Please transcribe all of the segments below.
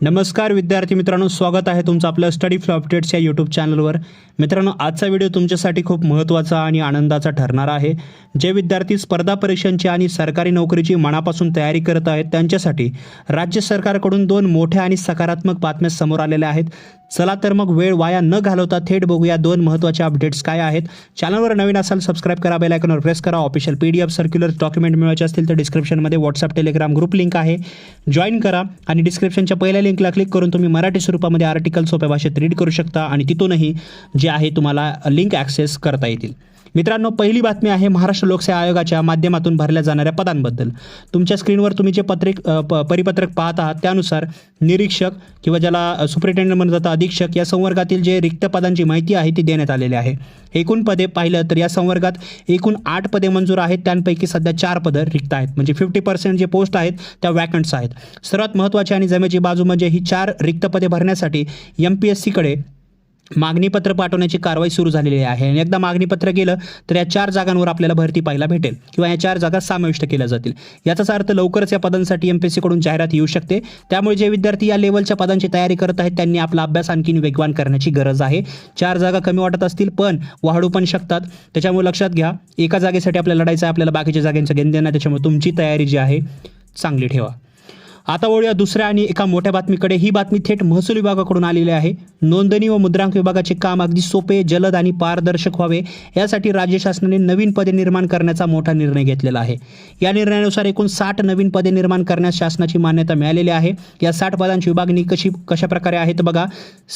नमस्कार विद्यार्थी मित्रांनो, स्वागत आहे तुमचं आपल्या स्टडी फ्लो अपडेट्स या यूट्यूब चॅनलवर। मित्रांनो, आजचा व्हिडिओ तुमच्यासाठी खूप महत्त्वाचा आणि आनंदाचा ठरणार आहे। जे विद्यार्थी स्पर्धा परीक्षांची आणि सरकारी नोकरीची मनापासून तयारी करत आहेत त्यांच्यासाठी राज्य सरकारकडून दोन मोठ्या आणि सकारात्मक बातम्या समोर आलेल्या आहेत। चला तर मग वेळ वाया न घालवता थेट बघूया दोन महत्त्वाचे अपडेट्स काय आहेत। चॅनलवर नवीन असाल सबस्क्राइब करा, बेल आयकॉनवर प्रेस करा। ऑफिशियल PDF सर्क्युलर डॉक्युमेंट मिळवायचे असतील तर डिस्क्रिप्शनमध्ये WhatsApp टेलिग्राम ग्रुप लिंक आहे, जॉईन करा आणि डिस्क्रिप्शनच्या पहिल्या लिंकला क्लिक करून तुम्ही मराठी स्वरूपामध्ये आर्टिकल सोप्या भाषेत रीड करू शकता आणि तिथूनही जे आहे तुम्हाला लिंक ॲक्सेस करता येतील। मित्रांनो, पहिली बातमी आहे महाराष्ट्र लोकसेवा आयोगाच्या माध्यमातून भरल्या जाणाऱ्या पदांबद्दल। तुमच्या स्क्रीनवर तुम्ही जे परिपत्रक पाहत आहात त्यानुसार निरीक्षक किंवा ज्याला सुपरिटेंडेंट म्हणलं जातं अधीक्षक या संवर्गातील जे रिक्त पदांची माहिती आहे ती देण्यात आलेली आहे। एकूण पदे पाहिलं तर या संवर्गात एकूण 8 पदे मंजूर आहेत, त्यांपैकी सध्या 4 पदं रिक्त आहेत, म्हणजे 50% जे पोस्ट आहेत त्या वॅकंट्स आहेत। सर्वात महत्त्वाची आणि जमेची बाजू म्हणजे ही 4 रिक्त पदे भरण्यासाठी MPSCकडे मागणीपत्र पाठवण्याची कारवाई सुरू झालेली आहे आणि एकदा मागणीपत्र गेलं तर या 4 जागांवर आपल्याला भरती पाहायला भेटेल किंवा या 4 जागा समाविष्ट केल्या जातील। याचाच अर्थ लवकरच या पदांसाठी MPSCकडून जाहिरात येऊ शकते। त्यामुळे जे विद्यार्थी या लेवलच्या पदांची तयारी करत आहेत त्यांनी आपला अभ्यास आणखीन वेगवान करण्याची गरज आहे। 4 जागा कमी वाटत असतील पण वाढू पण शकतात, त्याच्यामुळे लक्षात घ्या एका जागेसाठी आपल्याला लढायचं आहे, आपल्याला बाकीच्या जागांचं घेणं देणं, त्याच्यामुळे तुमची तयारी जी आहे चांगली ठेवा। आता वळूया दुसऱ्या आणि एका मोठ्या बातमीकडे। ही बातमी थेट महसूल विभागाकडून आलेली आहे। नोंदणी व मुद्रांक विभागाचे काम अगदी सोपे, जलद आणि पारदर्शक व्हावे यासाठी राज्य शासनाने नवीन पदे निर्माण करण्याचा मोठा निर्णय घेतलेला आहे। या निर्णयानुसार एकूण 60 नवीन पदे निर्माण करण्यास शासनाची मान्यता मिळालेली आहे। या 60 पदांची विभागणी कशा प्रकारे आहे तर बघा,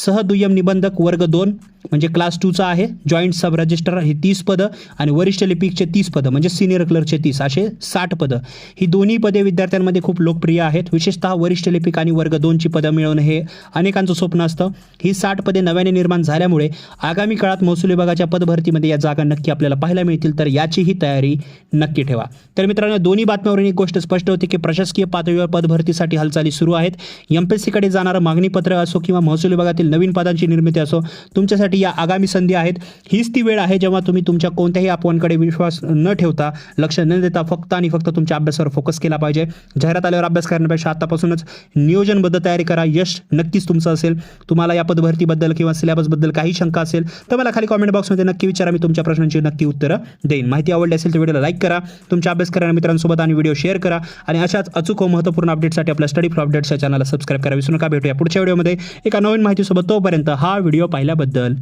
सहदुय्यम निबंधक वर्ग 2 म्हणजे क्लास 2चा आहे, जॉईंट सब रजिस्ट्रार हे 30 पदं आणि वरिष्ठ लिपिकचे 30 पदं म्हणजे सिनियर क्लर्कचे 30 असे 60 पदं। ही दोन्ही पदे विद्यार्थ्यांमध्ये खूप लोकप्रिय आहेत, विशेषतः वरिष्ठ लिपिक आणि वर्ग 2ची पदं मिळवणं हे अनेकांचं स्वप्न असतं। ही 60 पदे नव्याने निर्माण झाल्यामुळे आगामी काळात महसूल विभागाच्या पदभरतीमध्ये या जागा नक्की आपल्याला पाहायला मिळतील, तर याचीही तयारी नक्की ठेवा। तर मित्रांनो, दोन्ही बातम्यांवरून एक गोष्ट स्पष्ट होते की प्रशासकीय पातळीवर पदभरतीसाठी हालचाली सुरू आहेत। MPSCकडे जाणारं मागणीपत्र असो किंवा महसूल विभागातील नवीन पदांची निर्मिती असो, तुमच्यासाठी या आगामी संधी आहेत। हीच ती वेळ आहे जेव्हा तुम्ही तुमच्या कोणत्याही अफवांकडे विश्वास न ठेवता, लक्ष न देता फक्त आणि फक्त तुमच्या अभ्यासावर फोकस केला पाहिजे। जाहिरात आल्यावर अभ्यास करण्यापेक्षा आतापासूनच नियोजनबद्ध तयारी करा, यश नक्कीच तुमचं असेल। तुम्हाला या पदभरतीबद्दल किंवा सिलेबसबद्दल काही शंका असेल तर मला खाली कॉमेंट बॉक्समध्ये नक्की विचारा, मी तुमच्या प्रश्नांची नक्की उत्तरं देईन। माहिती आवडली असेल तर व्हिडिओला लाईक करा, तुमच्या अभ्यास करणाऱ्या मित्रांसोबत आणि व्हिडिओ शेअर करा आणि अशाच अचूक व महत्त्वपूर्ण अपडेटसाठी आपल्या स्टडी फ्लो अपडेट्स या चॅनलला सबस्क्राइब करा विसरू नका। भेटूया पुढच्या व्हिडिओमध्ये एका नवीन माहितीसोबत। तोपर्यंत हा व्हिडिओ पाहिल्याबद्दल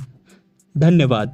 धन्यवाद।